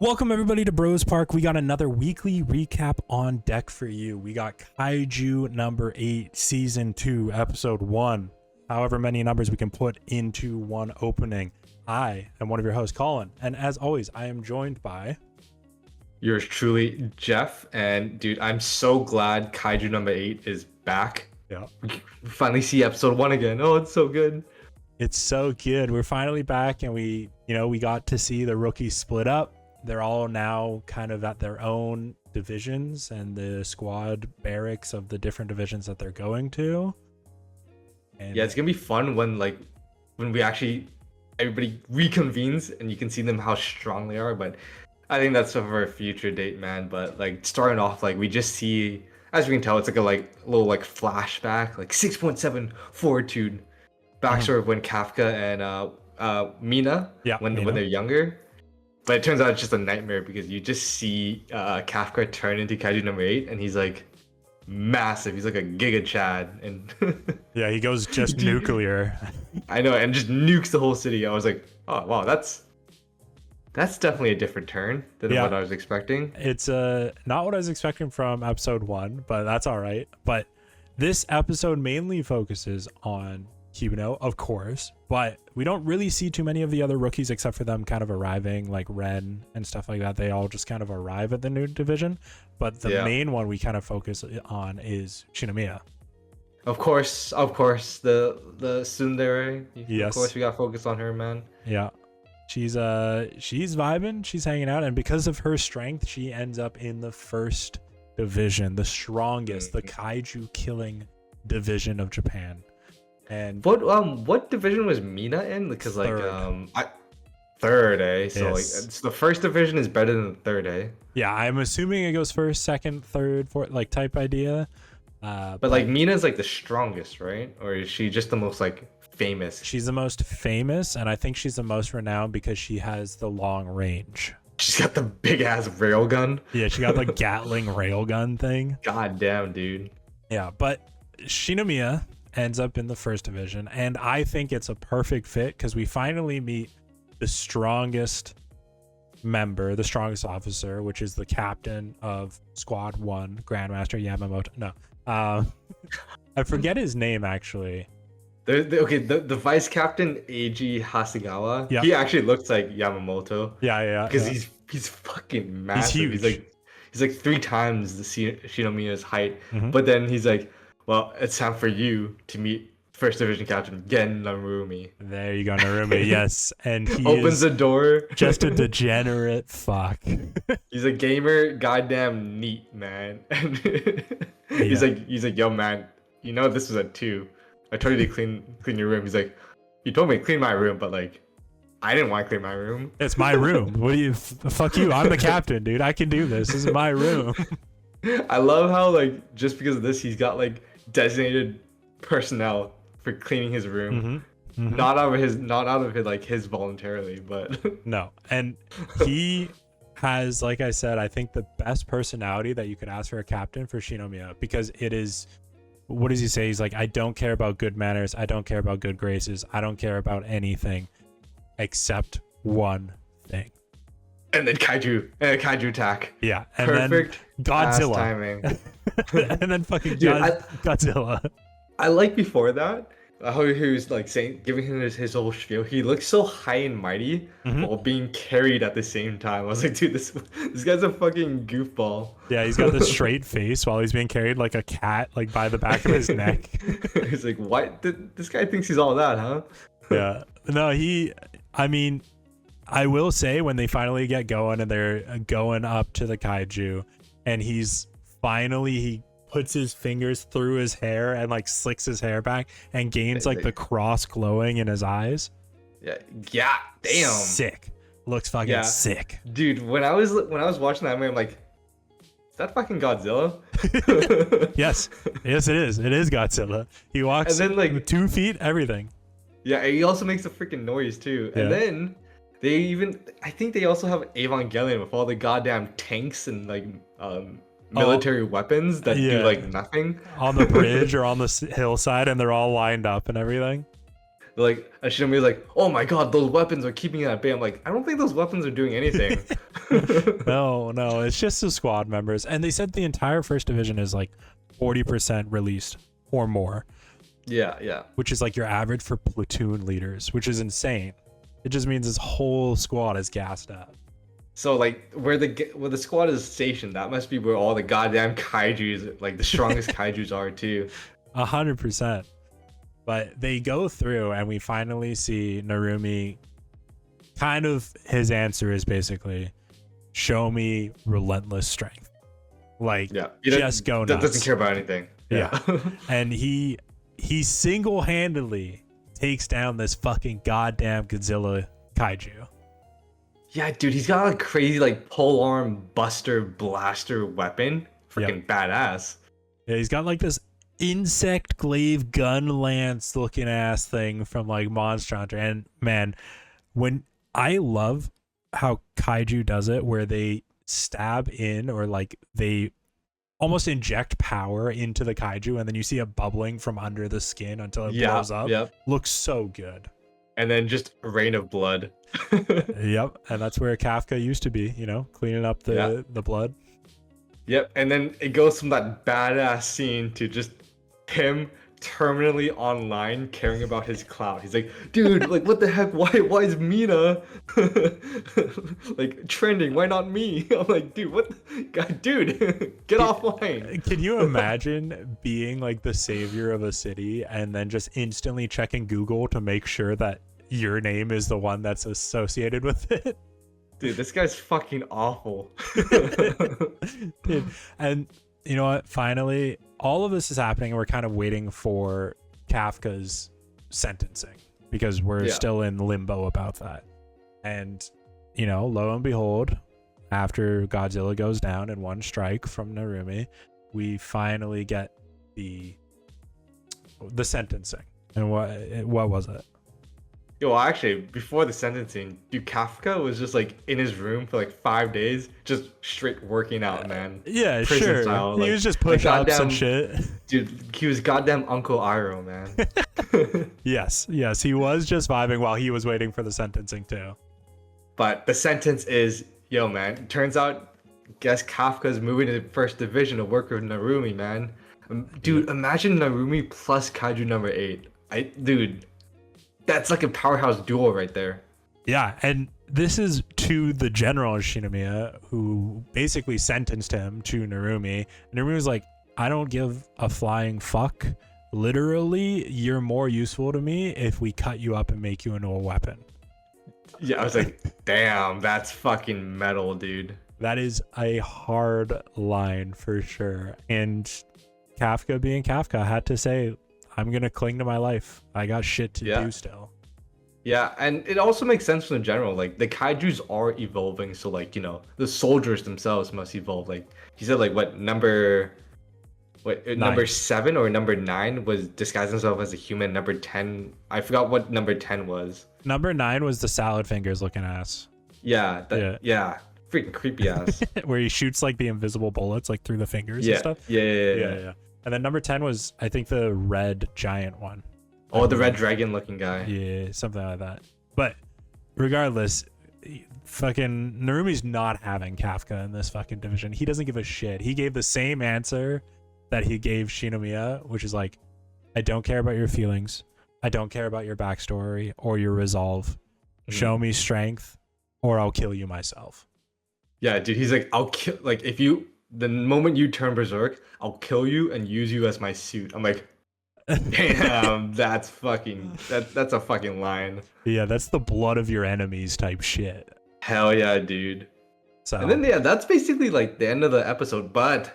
Welcome everybody to Bros Park. We got another weekly recap on deck for you. We got Kaiju number 8, season 2, episode 1. However many numbers we can put into one opening. I am one of your hosts, Colin, and as always, I am joined by Yours truly, Jeff. And dude, I'm so glad Kaiju number 8 is back. Yeah. We finally see episode 1 again. Oh, it's so good. It's so good. We're finally back, and we got to see the rookies split up. They're all now kind of at their own divisions and the squad barracks of the different divisions that they're going to. And yeah, it's gonna be fun when we actually everybody reconvenes and you can see them how strong they are. But I think that's for a future date, man. But like starting off, like we just see, as we can tell, it's like a little flashback, like 6.7 fortitude backstory of when Kafka and Mina, when they're younger. But it turns out it's just a nightmare because you just see Kafka turn into Kaiju number 8 and he's like massive. He's like a Giga Chad. And yeah, he goes just nuclear. I know, and just nukes the whole city. I was like, oh wow, that's definitely a different turn than what I was expecting. It's not what I was expecting from episode 1, but that's all right. But this episode mainly focuses on KAIJU no, of course, but we don't really see too many of the other rookies except for them kind of arriving, like Ren and stuff like that. They all just kind of arrive at the new division, but the main one we kind of focus on is Shinomiya. Of course, the tsundere. Yes. Of course, we got to focus on her, man. Yeah, she's vibing, she's hanging out, and because of her strength, she ends up in the first division, the strongest, the kaiju killing division of Japan. And what division was Mina in? Because third, eh? So yes. it's the first division is better than the third, eh? Yeah, I'm assuming it goes first, second, third, fourth, like type idea. But like Mina's like the strongest, right? Or is she just the most famous? She's the most famous, and I think she's the most renowned because she has the long range. She's got the big ass railgun. Yeah, she got the Gatling railgun thing. God damn, dude. Yeah, but Shinomiya ends up in the first division, and I think it's a perfect fit because we finally meet the strongest member, the strongest officer, which is the captain of Squad 1, Grandmaster Yamamoto. No, I forget his name actually. The vice captain Eiji Hasegawa. Yeah. He actually looks like Yamamoto. Yeah. Because he's fucking massive. He's huge. He's like 3 times the Shinomiya's height. Mm-hmm. But then he's like, well, it's time for you to meet First Division Captain Narumi. There you go, Narumi. Yes, and he opens the door. Just a degenerate fuck. He's a gamer, goddamn neat man. And he's like, yo man, you know this was a 2. I told you to clean your room. He's like, you told me to clean my room, but I didn't want to clean my room. It's my room. What do you? Fuck you. I'm the captain, dude. I can do this. This is my room. I love how just because of this, he's got designated personnel for cleaning his room. Mm-hmm. Not out of his voluntarily, but no. And he has, like I said, I think the best personality that you could ask for a captain for Shinomiya, because it is, what does he say? He's like, I don't care about good manners, I don't care about good graces, I don't care about anything except one thing. And then kaiju attack. Yeah, and perfect then Godzilla timing. and then fucking Dude, Godzilla. I like before that how he was giving him his whole spiel. He looks so high and mighty while being carried at the same time. I was like, dude, this guy's a fucking goofball. Yeah, he's got the straight face while he's being carried like a cat, by the back of his neck. He's like, what? This guy thinks he's all that, huh? Yeah. No, I will say when they finally get going and they're going up to the kaiju, and he puts his fingers through his hair and slicks his hair back and gains the cross glowing in his eyes. Yeah, damn. Sick. Looks fucking sick. Dude, when I was watching that movie, I'm like, is that fucking Godzilla? Yes it is. It is Godzilla. He walks and then 2 feet, everything. Yeah, he also makes a freaking noise too. And then I think they also have Evangelion with all the goddamn tanks and military weapons that do nothing on the bridge or on the hillside, and they're all lined up and everything. Like Shinomiya's like, oh my god, those weapons are keeping it at bay. I'm like, I don't think those weapons are doing anything. No, it's just the squad members. And they said the entire first division is like 40% released or more. Yeah. Which is like your average for platoon leaders, which is insane. It just means this whole squad is gassed up. So like where the squad is stationed, that must be where all the goddamn kaijus, like the strongest kaijus, are too. 100%. But they go through, and we finally see Narumi. Kind of his answer is basically, show me relentless strength. Like, just go nuts. Doesn't care about anything. Yeah. And he single-handedly takes down this fucking goddamn Godzilla kaiju. Yeah, dude, he's got a crazy like polearm buster blaster weapon. Freaking badass. Yeah, he's got like this insect glaive gun lance looking ass thing from like Monster Hunter. And man, when I love how kaiju does it, where they stab in, or like they almost inject power into the kaiju, and then you see it bubbling from under the skin until it blows up. Looks so good. And then just a rain of blood. Yep. And that's where Kafka used to be, cleaning up the blood. Yep. And then it goes from that badass scene to just him terminally online caring about his clout. He's like, dude, like what the heck? Why is Mina like trending? Why not me? I'm like, dude, what? God, dude, get offline. Can you imagine being like the savior of a city and then just instantly checking Google to make sure that your name is the one that's associated with it? Dude, this guy's fucking awful. Dude, and you know what? Finally, all of this is happening, and we're kind of waiting for Kafka's sentencing because we're still in limbo about that. And, lo and behold, after Godzilla goes down in one strike from Narumi, we finally get the sentencing. And what was it? Yo, actually, before the sentencing, dude, Kafka was just like in his room for like 5 days, just straight working out, man. Yeah, prison sure. style. He was just push-ups and shit. Dude, he was goddamn Uncle Iroh, man. Yes, he was just vibing while he was waiting for the sentencing too. But the sentence is, yo, man, turns out, guess Kafka's moving to the first division to work with Narumi, man. Dude, imagine Narumi plus Kaiju number 8. Dude, that's like a powerhouse duo right there. Yeah, and this is to the general Shinomiya, who basically sentenced him to Narumi. Narumi was like, I don't give a flying fuck. Literally, you're more useful to me if we cut you up and make you into a weapon. Yeah, I was like, damn, that's fucking metal, dude. That is a hard line for sure. And Kafka being Kafka had to say, I'm going to cling to my life. I got shit to do still. Yeah, and it also makes sense in general. Like, the kaijus are evolving, so, like, the soldiers themselves must evolve. Like, he said, like, number 7 or number 9 was disguised himself as a human. Number 10, I forgot what number 10 was. Number 9 was the salad fingers looking ass. Yeah, freaking creepy ass. Where he shoots, like, the invisible bullets, like, through the fingers and stuff. Yeah. And then number 10 was, I think, the red giant one. Oh, the red dragon looking guy. Yeah, something like that. But regardless, fucking Narumi's not having Kafka in this fucking division. He doesn't give a shit. He gave the same answer that he gave Shinomiya, which is like, I don't care about your feelings. I don't care about your backstory or your resolve. Show me strength or I'll kill you myself. Yeah, dude, he's like, I'll kill, like, the moment you turn berserk, I'll kill you and use you as my suit. I'm like, damn, that's a fucking line. Yeah, that's the blood of your enemies type shit. Hell yeah, dude. So, and then that's basically like the end of the episode. But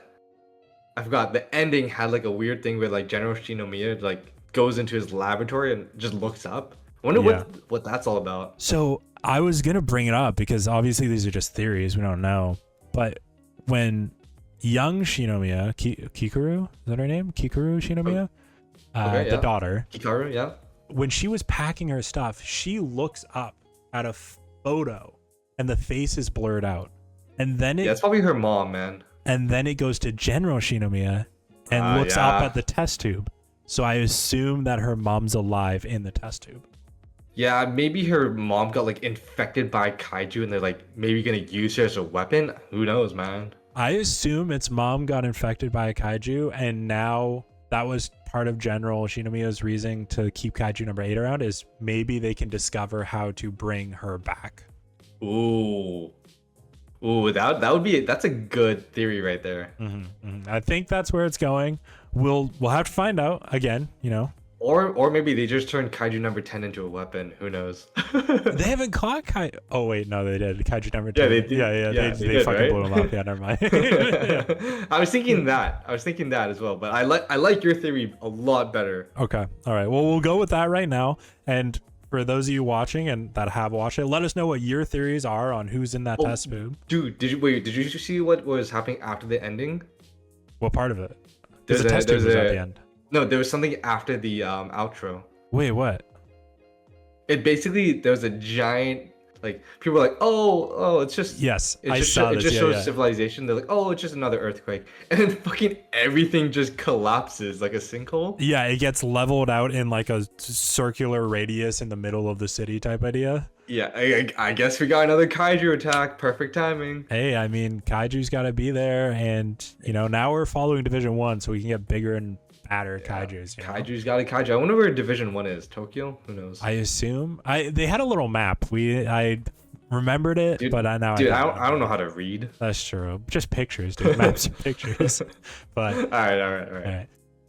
I forgot, the ending had like a weird thing where like General Shinomiya like goes into his laboratory and just looks up. I wonder what that's all about. So I was gonna bring it up because obviously these are just theories, we don't know. But when young Shinomiya, Kikuru, is that her name? Kikuru Shinomiya? The daughter. Hikaru, yeah. When she was packing her stuff, she looks up at a photo and the face is blurred out. And then it's probably her mom, man. And then it goes to General Shinomiya and looks up at the test tube. So I assume that her mom's alive in the test tube. Yeah, maybe her mom got like infected by kaiju and they're like maybe gonna use her as a weapon. Who knows, man? I assume its mom got infected by a kaiju, and now that was part of General Shinomiya's reasoning to keep kaiju number 8 around, is maybe they can discover how to bring her back. Ooh. Ooh, that would be that's a good theory right there. I think that's where it's going. We'll have to find out again, you know. Or maybe they just turned kaiju number 10 into a weapon. Who knows? They haven't caught kaiju. Oh wait, no, they did. Kaiju number 10. Yeah, they did. Yeah, they did, fucking right? blew him up. Yeah, never mind. Yeah. I was thinking that. As well, but I like your theory a lot better. Okay. All right. Well, we'll go with that right now. And for those of you watching and that have watched it, let us know what your theories are on who's in that test tube. Dude, did you see what was happening after the ending? What part of it? There's a test tube was at the end. No, there was something after the outro. Wait, what? It basically, there was a giant, like, people were like, oh, it's just, Yes, it I just, saw it this. just Yeah, shows yeah. civilization. They're like, oh, it's just another earthquake. And then fucking everything just collapses like a sinkhole. Yeah, it gets leveled out in like a circular radius in the middle of the city type idea. Yeah, I guess we got another kaiju attack. Perfect timing. Hey, I mean, kaiju's got to be there. And, you know, now we're following Division 1 so we can get bigger and badder kaijus. You know? Kaiju's got a kaiju. I wonder where Division 1 is. Tokyo? Who knows? I assume. They had a little map. I remembered it, Dude, but I don't know how to read. That's true. Just pictures, dude. Maps are pictures. But All right.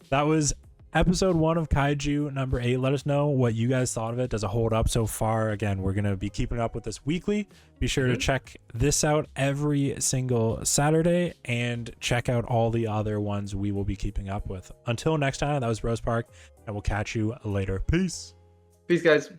that was episode 1 of Kaiju number 8. Let us know what you guys thought of it. Does it hold up so far? Again, we're going to be keeping up with this weekly. Be sure to check this out every single Saturday and check out all the other ones we will be keeping up with. Until next time, that was Rose Park, and we'll catch you later. Peace. Peace, guys.